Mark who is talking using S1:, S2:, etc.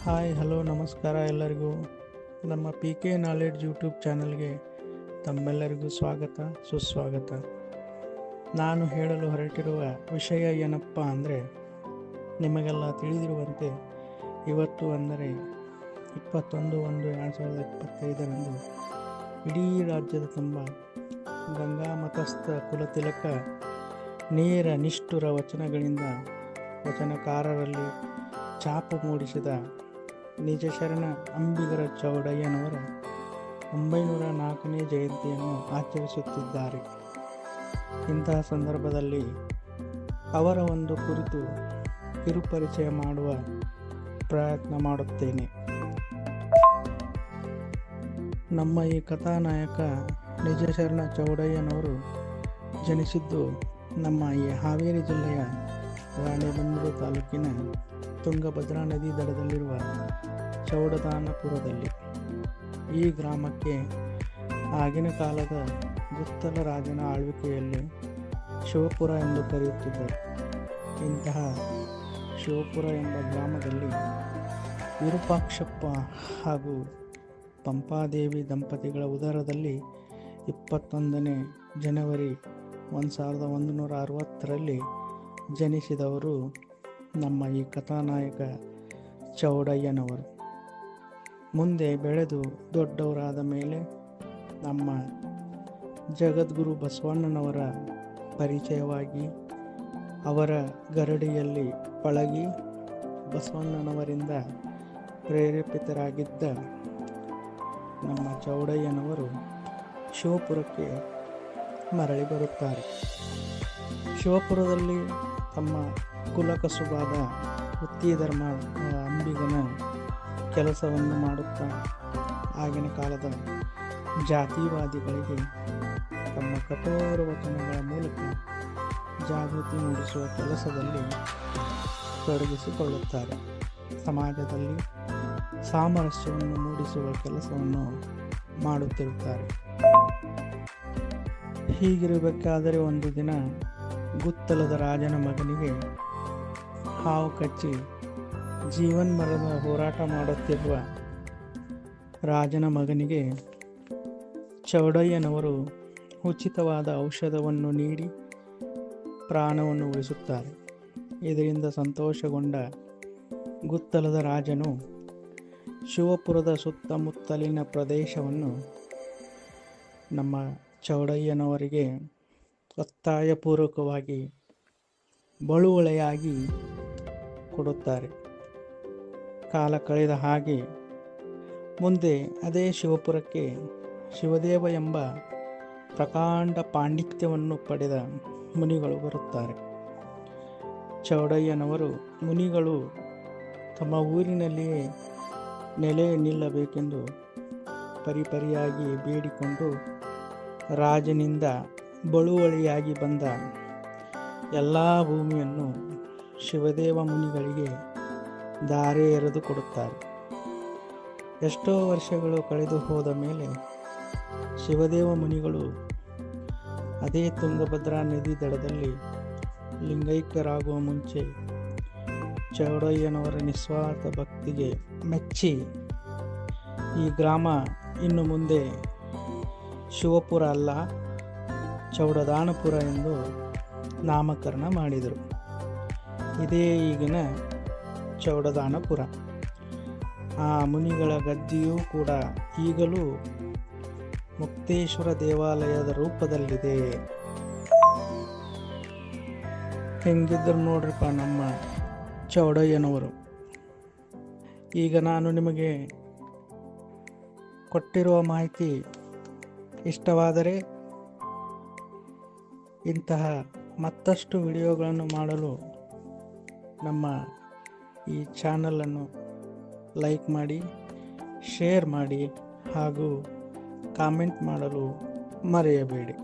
S1: Hi hello ನಮಸ್ಕಾರ ಎಲ್ಲರಿಗೂ. ನಮ್ಮ ಪಿ ಕೆ ನಾಲೆಡ್ಜ್ ಯೂಟ್ಯೂಬ್ ಚಾನಲ್ಗೆ ತಮ್ಮೆಲ್ಲರಿಗೂ ಸ್ವಾಗತ ಸುಸ್ವಾಗತ. ನಾನು ಹೇಳಲು ಹೊರಟಿರುವ ವಿಷಯ ಏನಪ್ಪ ಅಂದರೆ, ನಿಮಗೆಲ್ಲ ತಿಳಿದಿರುವಂತೆ ಇವತ್ತು ಅಂದರೆ 21/1/2025 ಇಡೀ ರಾಜ್ಯದ ತುಂಬ ಗಂಗಾ ಮತಸ್ಥ ಕುಲತಿಲಕ ನೇರ ನಿಷ್ಠುರ ವಚನಗಳಿಂದ ವಚನಕಾರರಲ್ಲಿ ಛಾಪು ಮೂಡಿಸಿದ ನಿಜ ಶರಣ ಅಂಬಿಗರ ಚೌಡಯ್ಯನವರ 904ನೇ ಜಯಂತಿಯನ್ನು ಆಚರಿಸುತ್ತಿದ್ದಾರೆ. ಇಂತಹ ಸಂದರ್ಭದಲ್ಲಿ ಅವರ ಒಂದು ಕುರಿತು ಕಿರುಪರಿಚಯ ಮಾಡುವ ಪ್ರಯತ್ನ ಮಾಡುತ್ತೇನೆ. ನಮ್ಮ ಈ ಕಥಾನಾಯಕ ನಿಜ ಶರಣ ಚೌಡಯ್ಯನವರು ಜನಿಸಿದ್ದು ನಮ್ಮ ಈ ಹಾವೇರಿ ಜಿಲ್ಲೆಯ ರಾಣೆಬೆನ್ನೂರು ತಾಲೂಕಿನ ತುಂಗಭದ್ರಾ ನದಿ ದಡದಲ್ಲಿರುವ ಚೌಡದಾನಪುರದಲ್ಲಿ. ಈ ಗ್ರಾಮಕ್ಕೆ ಆಗಿನ ಕಾಲದ ಗುತ್ತಲ ರಾಜನ ಆಳ್ವಿಕೆಯಲ್ಲಿ ಶಿವಪುರ ಎಂದು ಕರೆಯುತ್ತಿದ್ದರು. ಇಂತಹ ಶಿವಪುರ ಎಂಬ ಗ್ರಾಮದಲ್ಲಿ ವಿರೂಪಾಕ್ಷಪ್ಪ ಹಾಗೂ ಪಂಪಾದೇವಿ ದಂಪತಿಗಳ ಉದರದಲ್ಲಿ 21ನೇ ಜನವರಿ 1160ರಲ್ಲಿ ಜನಿಸಿದವರು ನಮ್ಮ ಈ ಕಥಾನಾಯಕ ಚೌಡಯ್ಯನವರು. ಮುಂದೆ ಬೆಳೆದು ದೊಡ್ಡವರಾದ ಮೇಲೆ ನಮ್ಮ ಜಗದ್ಗುರು ಬಸವಣ್ಣನವರ ಪರಿಚಯವಾಗಿ ಅವರ ಗರಡಿಯಲ್ಲಿ ಪಳಗಿ ಬಸವಣ್ಣನವರಿಂದ ಪ್ರೇರೇಪಿತರಾಗಿದ್ದ ನಮ್ಮ ಚೌಡಯ್ಯನವರು ಶಿವಪುರಕ್ಕೆ ಮರಳಿ ಬರುತ್ತಾರೆ. ಶಿವಪುರದಲ್ಲಿ ತಮ್ಮ ಕುಲಕಸುಬಾದ ವೃತ್ತಿ ಧರ್ಮ ಅಂಬಿಗನ ಕೆಲಸವನ್ನು ಮಾಡುತ್ತಾ ಆಗಿನ ಕಾಲದ ಜಾತಿವಾದಿಗಳಿಗೆ ತಮ್ಮ ಕಠೋರ ವಚನಗಳ ಮೂಲಕ ಜಾಗೃತಿ ಮೂಡಿಸುವ ಕೆಲಸದಲ್ಲಿ ತೊಡಗಿಸಿಕೊಳ್ಳುತ್ತಾರೆ. ಸಮಾಜದಲ್ಲಿ ಸಾಮರಸ್ಯವನ್ನು ಮೂಡಿಸುವ ಕೆಲಸವನ್ನು ಮಾಡುತ್ತಿರುತ್ತಾರೆ. ಹೀಗಿರಬೇಕಾದರೆ ಒಂದು ದಿನ ಗುತ್ತಲದ ರಾಜನ ಮಗನಿಗೆ ಹಾವು ಕಚ್ಚಿ ಜೀವನ್ಮರಣದ ಹೋರಾಟ ಮಾಡುತ್ತಿರುವ ರಾಜನ ಮಗನಿಗೆ ಚೌಡಯ್ಯನವರು ಉಚಿತವಾದ ಔಷಧವನ್ನು ನೀಡಿ ಪ್ರಾಣವನ್ನು ಉಳಿಸುತ್ತಾರೆ. ಇದರಿಂದ ಸಂತೋಷಗೊಂಡ ಗುತ್ತಲದ ರಾಜನು ಶಿವಪುರದ ಸುತ್ತಮುತ್ತಲಿನ ಪ್ರದೇಶವನ್ನು ನಮ್ಮ ಚೌಡಯ್ಯನವರಿಗೆ ಒತ್ತಾಯಪೂರ್ವಕವಾಗಿ ಬಳುವಳಿಯಾಗಿ ಕೊಡುತ್ತಾರೆ. ಕಾಲ ಕಳೆದ ಹಾಗೆ ಮುಂದೆ ಅದೇ ಶಿವಪುರಕ್ಕೆ ಶಿವದೇವ ಎಂಬ ಪ್ರಕಾಂಡ ಪಾಂಡಿತ್ಯವನ್ನು ಪಡೆದ ಮುನಿಗಳು ಬರುತ್ತಾರೆ. ಚೌಡಯ್ಯನವರು ಮುನಿಗಳು ತಮ್ಮ ಊರಿನಲ್ಲಿಯೇ ನೆಲೆ ನಿಲ್ಲಬೇಕೆಂದು ಪರಿಪರಿಯಾಗಿ ಬೇಡಿಕೊಂಡು ರಾಜನಿಂದ ಬಳುವಳಿಯಾಗಿ ಬಂದ ಎಲ್ಲ ಭೂಮಿಯನ್ನು ಶಿವದೇವ ಮುನಿಗಳಿಗೆ ದಾರೆ ಎರೆದು ಕೊಡುತ್ತಾರೆ. ಎಷ್ಟೋ ವರ್ಷಗಳು ಕಳೆದು ಹೋದ ಮೇಲೆ ಶಿವದೇವ ಮುನಿಗಳು ಅದೇ ತುಂಗಭದ್ರಾ ನದಿ ದಡದಲ್ಲಿ ಲಿಂಗೈಕ್ಯರಾಗುವ ಮುಂಚೆ ಚೌಡಯ್ಯನವರ ನಿಸ್ವಾರ್ಥ ಭಕ್ತಿಗೆ ಮೆಚ್ಚಿ ಈ ಗ್ರಾಮ ಇನ್ನು ಮುಂದೆ ಶಿವಪುರ ಅಲ್ಲ ಚೌಡದಾನಪುರ ಎಂದು ನಾಮಕರಣ ಮಾಡಿದರು. ಇದೇ ಈಗಿನ ಚೌಡದಾನಪುರ. ಆ ಮುನಿಗಳ ಗದ್ದಿಯೂ ಕೂಡ ಈಗಲೂ ಮುಕ್ತೇಶ್ವರ ದೇವಾಲಯದ ರೂಪದಲ್ಲಿದೆ. ಹೆಂಗಿದ್ರು ನೋಡ್ರಿಪ್ಪ ನಮ್ಮ ಚೌಡಯ್ಯನವರು. ಈಗ ನಾನು ನಿಮಗೆ ಕೊಟ್ಟಿರುವ ಮಾಹಿತಿ ಇಷ್ಟವಾದರೆ ಇಂತಹ ಮತ್ತಷ್ಟು ವಿಡಿಯೋಗಳನ್ನು ಮಾಡಲು ನಮ್ಮ ಈ ಚಾನಲನ್ನು ಲೈಕ್ ಮಾಡಿ, ಶೇರ್ ಮಾಡಿ ಹಾಗೂ ಕಾಮೆಂಟ್ ಮಾಡಲು ಮರೆಯಬೇಡಿ.